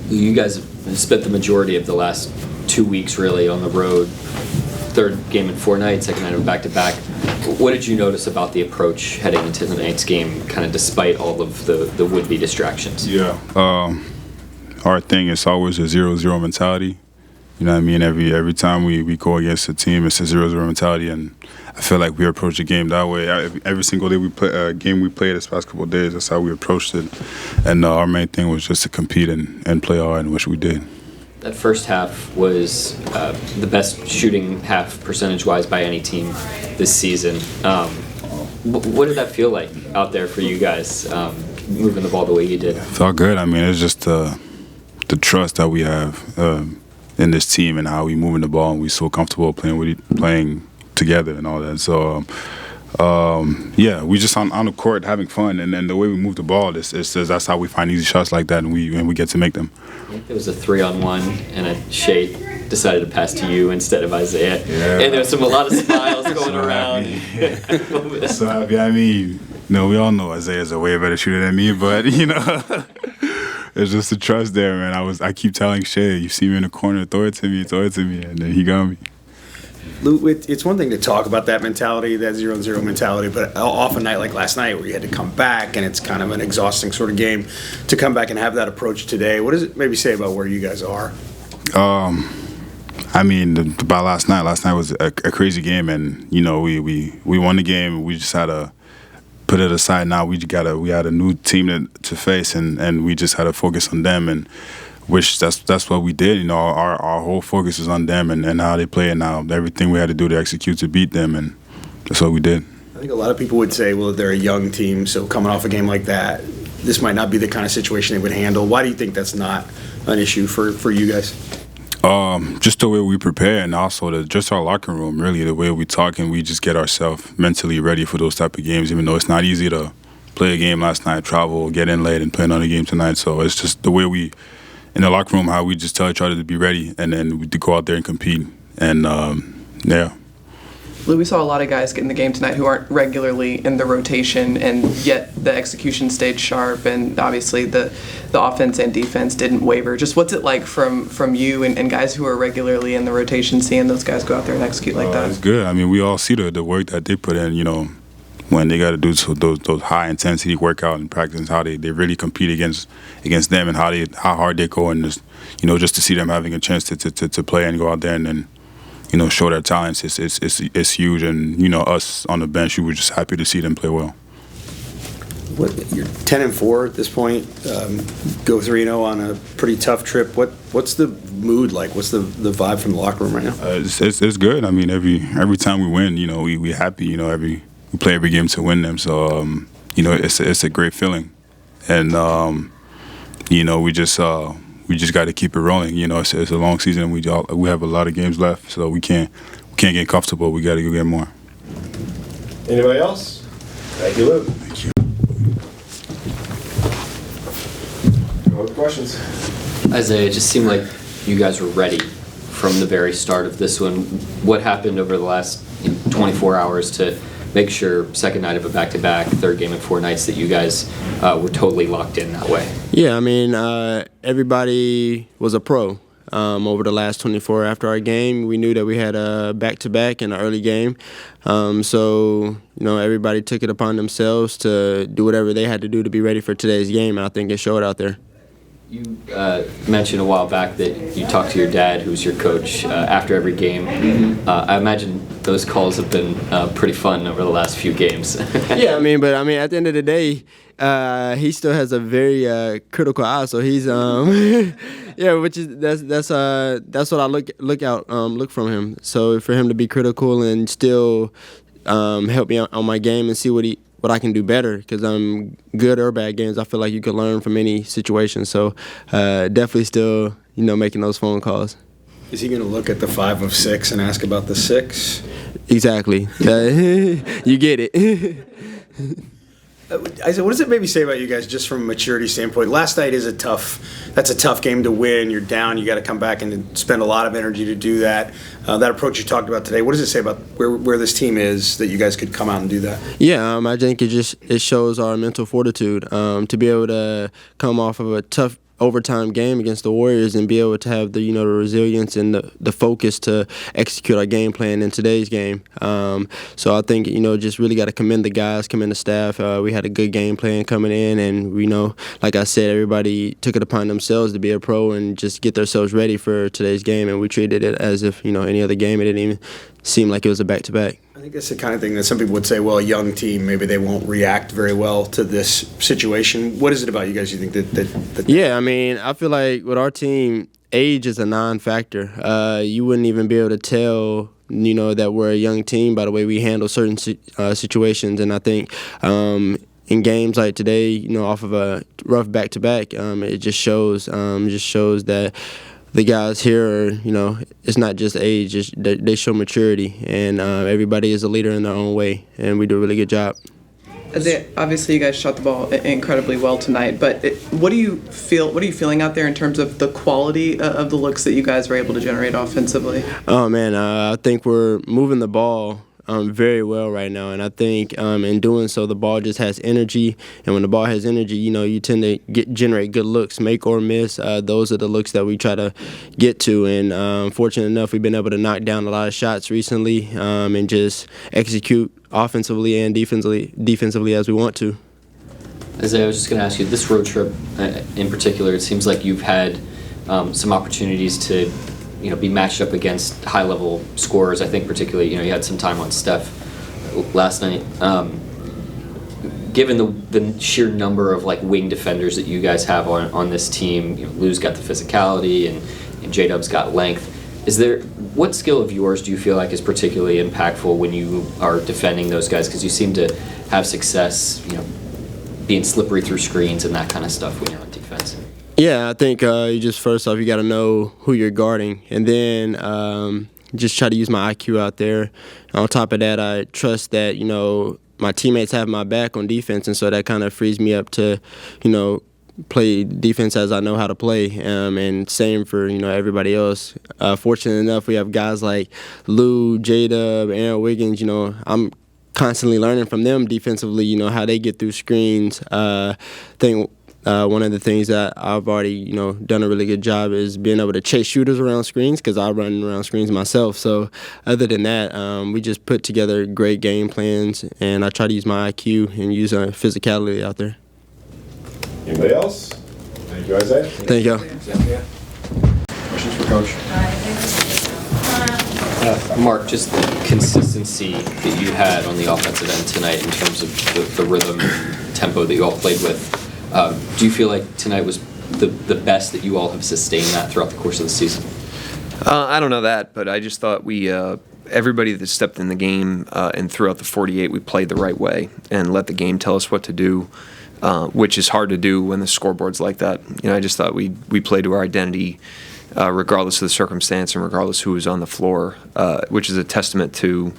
You guys have spent the majority of the last 2 weeks really on the road. Third game in 4 nights, second night of back-to-back. What did you notice about the approach heading into the night's game, kind of despite all of the would-be distractions? Yeah. Our thing is always a 0-0 mentality. You know what I mean? Every time we go against a team, it's a 0-0 mentality, and I feel like we approach the game that way. Every single day we play game we played this past couple of days, that's how we approached it. And our main thing was just to compete and play hard, which we did. That first half was the best shooting half percentage-wise by any team this season. What did that feel like out there for you guys, moving the ball the way you did? It felt good. I mean, it's just the trust that we have in this team and how we moving the ball, and we so comfortable playing together and all that. So, yeah, we just on the court having fun, and then the way we move the ball, that's how we find easy shots like that, and we get to make them. It was a 3-on-1, and Shea decided to pass to you instead of Isaiah. Yeah. And there was a lot of smiles going around. So happy. I mean, we all know Isaiah's a way better shooter than me, but it's just the trust there, man. I keep telling Shea, you see me in the corner, throw it to me, and then he got me. Lou, it's one thing to talk about that mentality, that 0-0 mentality, but off a night like last night where you had to come back and it's kind of an exhausting sort of game, to come back and have that approach today, what does it maybe say about where you guys are? I mean, about last night was a crazy game, and we won the game. We just had to put it aside now. We had a new team to face, and we just had to focus on them, and which that's what we did. Our whole focus is on them and how they play, and now everything we had to do to execute to beat them, and that's what we did. I think a lot of people would say, well, they're a young team, so coming off a game like that, this might not be the kind of situation they would handle. Why do you think that's not an issue for you guys? Just the way we prepare, and also just our locker room, really, the way we talk, and we just get ourselves mentally ready for those type of games, even though it's not easy to play a game last night, travel, get in late, and play another game tonight. So it's just the way we, in the locker room, how we just tell each other to be ready, and then we to go out there and compete. And, yeah. Lou, we saw a lot of guys get in the game tonight who aren't regularly in the rotation, and yet the execution stayed sharp, and obviously the offense and defense didn't waver. Just what's it like from you and guys who are regularly in the rotation, seeing those guys go out there and execute like that? It's good. I mean, we all see the work that they put in, when they got to do those high-intensity workout and practice, how they really compete against them, and how hard they go, and just to see them having a chance to play and go out there and then show their talents, it's huge. And us on the bench, we were just happy to see them play well. You're 10-4 at this point. Go 3-0 on a pretty tough trip. What's the mood like? What's the vibe from the locker room right now? It's good. I mean, every time we win, we happy. We play every game to win them. So it's a great feeling, and we just got to keep it rolling. It's a long season. We have a lot of games left, so we can't get comfortable. We got to go get more. Anybody else? Thank you, Lou. Thank you. No other questions? Isaiah, it just seemed like you guys were ready from the very start of this one. What happened over the last 24 hours to make sure second night of a back-to-back, third game in 4 nights, that you guys were totally locked in that way? Yeah, I mean, everybody was a pro over the last 24 after our game. We knew that we had a back-to-back in the early game. So, everybody took it upon themselves to do whatever they had to do to be ready for today's game, and I think it showed out there. You mentioned a while back that you talked to your dad, who's your coach, after every game. I imagine those calls have been pretty fun over the last few games. Yeah, but at the end of the day, he still has a very critical eye. So he's yeah, which is that's what I look from him. So for him to be critical and still help me out on my game and see what I can do better, because good or bad games, I feel like you can learn from any situation. So definitely still, making those phone calls. Is he going to look at the 5 of 6 and ask about the 6? Exactly. You get it. Isaiah, what does it maybe say about you guys just from a maturity standpoint? Last night is a tough game to win. You're down. You got to come back and spend a lot of energy to do that. That approach you talked about today, what does it say about where this team is that you guys could come out and do that? Yeah, I think it shows our mental fortitude to be able to come off of a tough overtime game against the Warriors and be able to have the the resilience and the focus to execute our game plan in today's game. So I think just really got to commend the guys, commend the staff. We had a good game plan coming in, and like I said, everybody took it upon themselves to be a pro and just get themselves ready for today's game, and we treated it as if any other game. It didn't even seem like it was a back-to-back. I think that's the kind of thing that some people would say, well, a young team, maybe they won't react very well to this situation. What is it about you guys you think that Yeah, I mean, I feel like with our team, age is a non-factor. You wouldn't even be able to tell that we're a young team by the way we handle certain situations. And I think in games like today, off of a rough back-to-back, it just shows that the guys here are, it's not just age, they show maturity, and everybody is a leader in their own way, and we do a really good job. Obviously, you guys shot the ball incredibly well tonight, but what are you feeling out there in terms of the quality of the looks that you guys were able to generate offensively? Oh, man, I think we're moving the ball very well right now, and I think in doing so, the ball just has energy, and when the ball has energy, you tend to generate good looks, make or miss. Those are the looks that we try to get to, and fortunate enough, we've been able to knock down a lot of shots recently and just execute offensively and defensively as we want to. Isaiah, I was just going to ask you, this road trip in particular, it seems like you've had some opportunities to be matched up against high-level scorers. I think particularly, you had some time on Steph last night. Given the sheer number of wing defenders that you guys have on this team, Lu's got the physicality and J-Dub's got length. What skill of yours do you feel like is particularly impactful when you are defending those guys? Because you seem to have success, being slippery through screens and that kind of stuff when you're on defense. Yeah, I think first off, you got to know who you're guarding, and then just try to use my IQ out there. On top of that, I trust that, my teammates have my back on defense, and so that kind of frees me up to, play defense as I know how to play, and same for, everybody else. Fortunate enough, we have guys like Lu, J-Dub, Aaron Wiggins. I'm constantly learning from them defensively, how they get through screens. One of the things that I've already, done a really good job is being able to chase shooters around screens because I run around screens myself. So other than that, we just put together great game plans, and I try to use my IQ and use physicality out there. Anybody else? Thank you, Isaiah. Thank you. Questions for Coach? Mark, just the consistency that you had on the offensive end tonight in terms of the rhythm and tempo that you all played with. Do you feel like tonight was the best that you all have sustained that throughout the course of the season? I don't know that, but I just thought everybody that stepped in the game and throughout the 48, we played the right way and let the game tell us what to do, which is hard to do when the scoreboard's like that. I just thought we played to our identity regardless of the circumstance and regardless who was on the floor, which is a testament to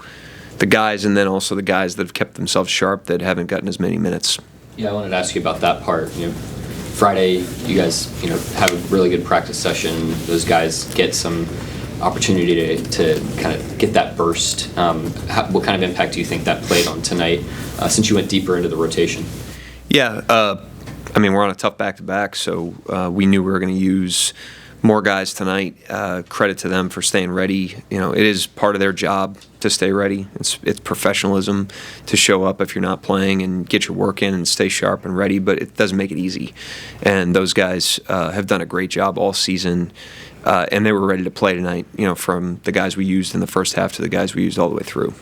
the guys and then also the guys that have kept themselves sharp that haven't gotten as many minutes. Yeah, I wanted to ask you about that part. Friday, you guys, have a really good practice session. Those guys get some opportunity to kind of get that burst. What kind of impact do you think that played on tonight since you went deeper into the rotation? Yeah, we're on a tough back-to-back, so we knew we were going to use more guys tonight. Credit to them for staying ready. It is part of their job to stay ready. It's professionalism to show up if you're not playing and get your work in and stay sharp and ready, but it doesn't make it easy. And those guys have done a great job all season, and they were ready to play tonight, from the guys we used in the first half to the guys we used all the way through.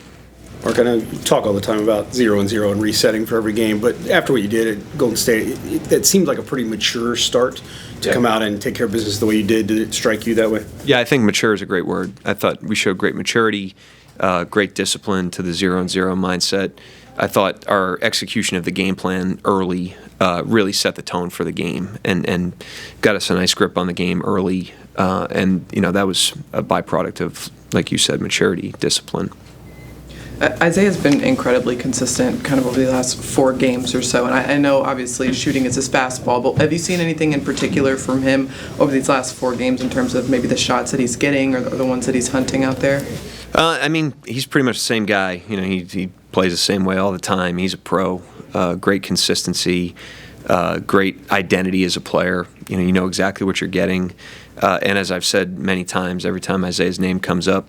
Mark, I know you talk all the time about 0-0 and resetting for every game, but after what you did at Golden State, that seemed like a pretty mature start to come out and take care of business the way you did. Did it strike you that way? Yeah, I think mature is a great word. I thought we showed great maturity, great discipline to the 0-0 mindset. I thought our execution of the game plan early really set the tone for the game and got us a nice grip on the game early. And that was a byproduct of, like you said, maturity, discipline. Isaiah's been incredibly consistent kind of over the last 4 games or so, and I know obviously shooting is his fastball, but have you seen anything in particular from him over these last 4 games in terms of maybe the shots that he's getting or the ones that he's hunting out there? He's pretty much the same guy. He plays the same way all the time. He's a pro, great consistency. great identity as a player. You know exactly what you're getting. And as I've said many times, every time Isaiah's name comes up,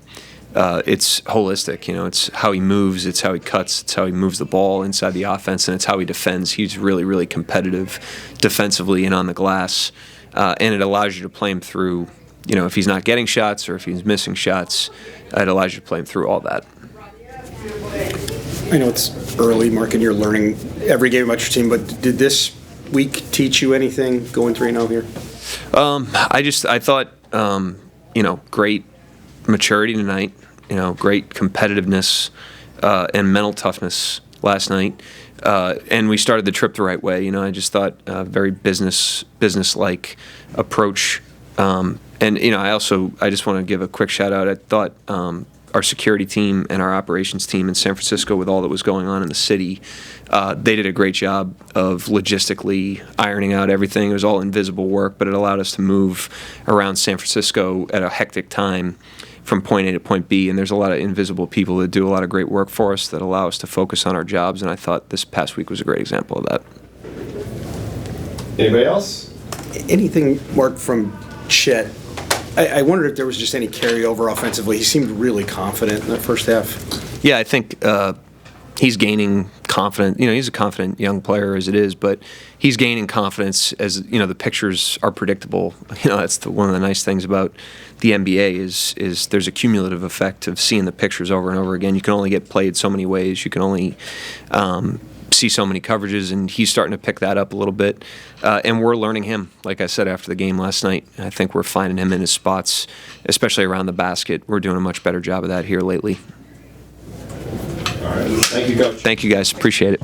it's holistic. It's how he moves, it's how he cuts, it's how he moves the ball inside the offense, and it's how he defends. He's really, really competitive defensively and on the glass, and it allows you to play him through. If he's not getting shots or if he's missing shots, it allows you to play him through all that. I know it's early, Mark, and you're learning every game about your team, but did this week teach you anything going 3-0 here? I thought, great maturity tonight, great competitiveness and mental toughness last night. And we started the trip the right way. I just thought very business-like approach. And I just want to give a quick shout out. I thought our security team and our operations team in San Francisco, with all that was going on in the city, they did a great job of logistically ironing out everything. It was all invisible work, but it allowed us to move around San Francisco at a hectic time from point A to point B, and there's a lot of invisible people that do a lot of great work for us that allow us to focus on our jobs, and I thought this past week was a great example of that. Anybody else? Anything, Mark, from Chet? I wondered if there was just any carryover offensively. He seemed really confident in that first half. Yeah, I think he's gaining confidence. He's a confident young player as it is, but he's gaining confidence as, the pictures are predictable. That's one of the nice things about the NBA is there's a cumulative effect of seeing the pictures over and over again. You can only get played so many ways. You can only see so many coverages, and he's starting to pick that up a little bit. And we're learning him, like I said after the game last night. I think we're finding him in his spots, especially around the basket. We're doing a much better job of that here lately. All right. Thank you, Coach. Thank you, guys. Appreciate it.